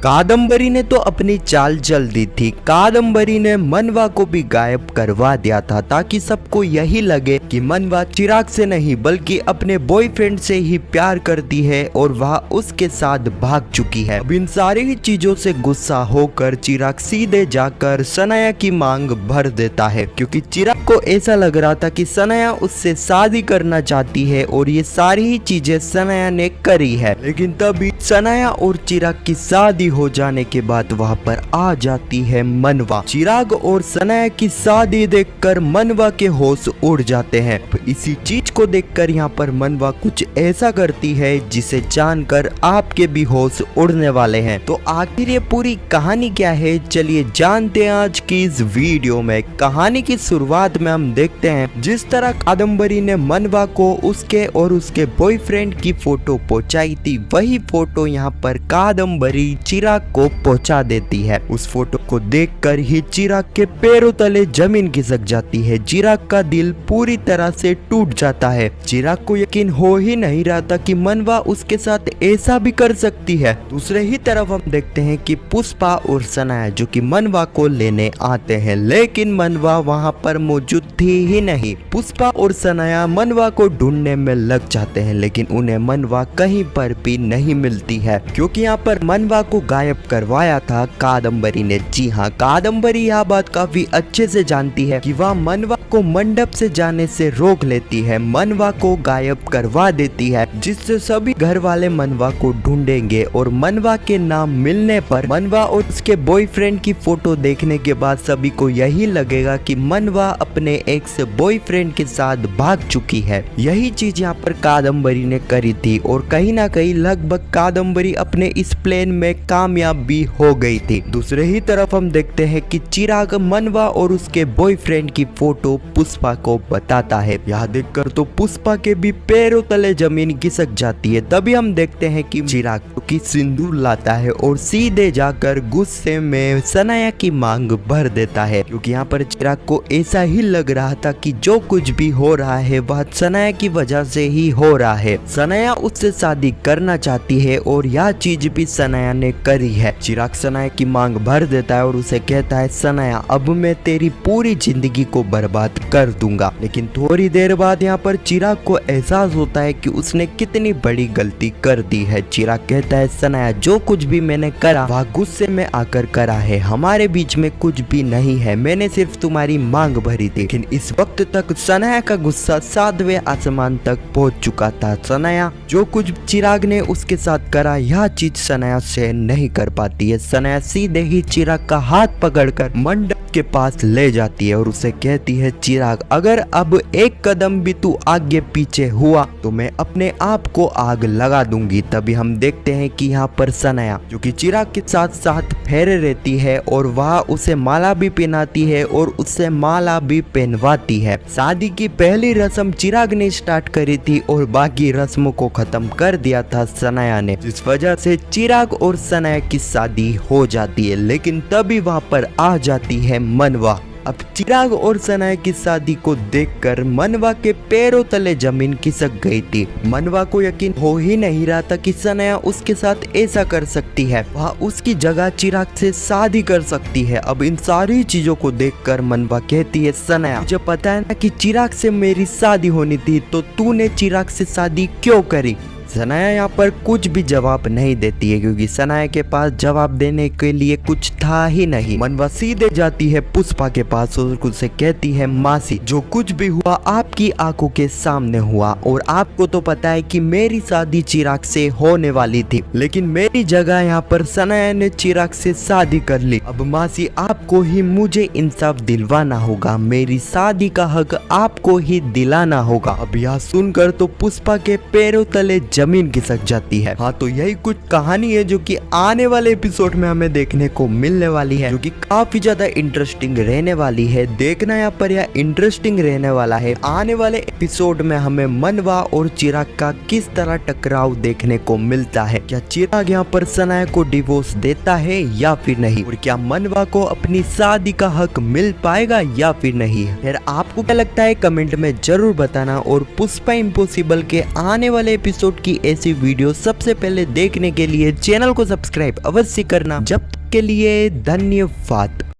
कादम्बरी ने तो अपनी चाल चल दी थी। कादम्बरी ने मनवा को भी गायब करवा दिया था ताकि सबको यही लगे कि मनवा चिराग से नहीं बल्कि अपने बॉयफ्रेंड से ही प्यार करती है और वह उसके साथ भाग चुकी है। अब इन सारी ही चीजों से गुस्सा होकर चिराग सीधे जाकर सनाया की मांग भर देता है, क्योंकि चिराग को ऐसा लग रहा था कि सनाया उससे शादी करना चाहती है और ये सारी ही चीजें सनाया ने करी है। लेकिन तभी सनाया और चिराग की शादी हो जाने के बाद वहाँ पर आ जाती है मनवा। चिराग और सनाया की शादी देखकर मनवा के होश उड़ जाते हैं। इसी चीज को देखकर यहाँ पर मनवा कुछ ऐसा करती है जिसे जानकर आपके भी होश उड़ने वाले हैं। तो आखिर ये पूरी कहानी क्या है, चलिए जानते हैं आज की इस वीडियो में। कहानी की शुरुआत में हम देखते हैं जिस तरह कादम्बरी ने मनवा को उसके और उसके बॉयफ्रेंड की फोटो पहुंचाई थी, वही फोटो यहाँ पर कादम्बरी चिराग को पहुंचा देती है। उस फोटो को देखकर ही चिराग के पैरों तले जमीन खिसक जाती है। चिराग का दिल पूरी तरह से टूट जाता है। चिराग को यकीन हो ही नहीं रहा था कि मनवा उसके साथ ऐसा भी कर सकती है। दूसरे ही तरफ हम देखते हैं कि पुष्पा और सनाया जो कि मनवा को लेने आते हैं, लेकिन मनवा वहां पर मौजूद थी ही नहीं। पुष्पा और सनाया मनवा को ढूंढने में लग जाते हैं, लेकिन उन्हें मनवा कहीं पर भी नहीं मिलती है, क्योंकि यहाँ पर मनवा को गायब करवाया था कादम्बरी ने। जी हाँ, कादम्बरी यह बात काफी अच्छे से जानती है कि वह मनवा को मंडप से जाने से रोक लेती है, मनवा को गायब करवा देती है, जिससे सभी घर वाले मनवा को ढूंढेंगे और मनवा के नाम मिलने पर मनवा और उसके बॉयफ्रेंड की फोटो देखने के बाद सभी को यही लगेगा कि मनवा अपने एक्स बॉयफ्रेंड के साथ भाग चुकी है। यही चीज यहाँ पर कादम्बरी ने करी थी और कहीं ना कहीं लगभग कादम्बरी अपने इस प्लान में कामयाब भी हो गई थी। दूसरे ही तरफ हम देखते हैं कि चिराग मनवा और उसके बॉयफ्रेंड की फोटो पुष्पा को बताता है। यह देखकर तो पुष्पा के भी पैरों तले जमीन खिसक जाती है। तभी हम देखते हैं कि चिराग की सिंदूर लाता है और सीधे जाकर गुस्से में सनाया की मांग भर देता है, क्योंकि यहाँ पर चिराग को ऐसा ही लग रहा था कि जो कुछ भी हो रहा है वह सनाया की वजह से ही हो रहा है। सनाया उससे शादी करना चाहती है और यह चीज भी सनाया ने करी है। चिराग सनाया की मांग भर देता है और उसे कहता है, सनाया अब मैं तेरी पूरी जिंदगी को बर्बाद कर दूंगा। लेकिन थोड़ी देर बाद यहाँ पर चिराग को एहसास होता है कि उसने कितनी बड़ी गलती कर दी है। चिराग कहता है, सनाया जो कुछ भी मैंने करा वह गुस्से में आकर करा है, हमारे बीच में कुछ भी नहीं है, मैंने सिर्फ तुम्हारी मांग भरी थी। लेकिन इस वक्त तक सनाया का गुस्सा 7वें आसमान तक पहुंच चुका था। सनाया जो कुछ चिराग ने उसके साथ करा यह चीज सनाया से नहीं कर पाती है। सनाया सीधे ही चिराग का हाथ पकड़कर मंडप के पास ले जाती है और उसे कहती है, चिराग अगर अब एक कदम भी तू आगे पीछे हुआ तो मैं अपने आप को आग लगा दूंगी। तभी हम देखते हैं कि यहाँ पर सनाया जो कि चिराग के साथ साथ फेरे रहती है और वह उसे माला भी पहनाती है और उससे माला भी पहनवाती है। शादी की पहली रस्म चिराग ने स्टार्ट करी थी और बाकी रस्मों को खत्म कर दिया था सनाया ने, जिस वजह से चिराग और सनाया की शादी हो जाती है। लेकिन तभी वहाँ पर आ जाती है मनवा। अब चिराग और सनाया की शादी को देखकर मनवा के पैरों तले जमीन खिसक गई थी। मनवा को यकीन हो ही नहीं रहा था कि सनाया उसके साथ ऐसा कर सकती है, वह उसकी जगह चिराग से शादी कर सकती है। अब इन सारी चीजों को देखकर मनवा कहती है, सनाया मुझे पता है ना कि चिराग से मेरी शादी होनी थी, तो तूने चिराग से शादी क्यों करी। सनाया यहाँ पर कुछ भी जवाब नहीं देती है, क्योंकि सनाया के पास जवाब देने के लिए कुछ था ही नहीं। मनवा सीधे जाती है पुष्पा के पास और उससे कहती है, मासी जो कुछ भी हुआ आपकी आंखों के सामने हुआ और आपको तो पता है कि मेरी शादी चिराग से होने वाली थी, लेकिन मेरी जगह यहाँ पर सनाया ने चिराग से शादी कर ली। अब मासी आपको ही मुझे इंसाफ दिलवाना होगा, मेरी शादी का हक आपको ही दिलाना होगा। अब यह सुनकर तो पुष्पा के पैरों तले जमीन खिसक जाती है। हाँ, तो यही कुछ कहानी है जो कि आने वाले एपिसोड में हमें देखने को मिलने वाली है, जो कि काफी ज्यादा इंटरेस्टिंग रहने वाली है। देखना यहाँ पर यह इंटरेस्टिंग रहने वाला है। आने वाले एपिसोड में हमें मनवा और चिराग का किस तरह टकराव देखने को मिलता है। क्या चिराग यहाँ पर सनाया को डिवोर्स देता है या फिर नहीं, और क्या मनवा को अपनी शादी का हक मिल पाएगा या फिर नहीं। फिर आपको क्या लगता है कमेंट में जरूर बताना, और पुष्पा इम्पॉसिबल के आने वाले एपिसोड की की ऐसी वीडियो सबसे पहले देखने के लिए चैनल को सब्सक्राइब अवश्य करना। जब तक के लिए धन्यवाद।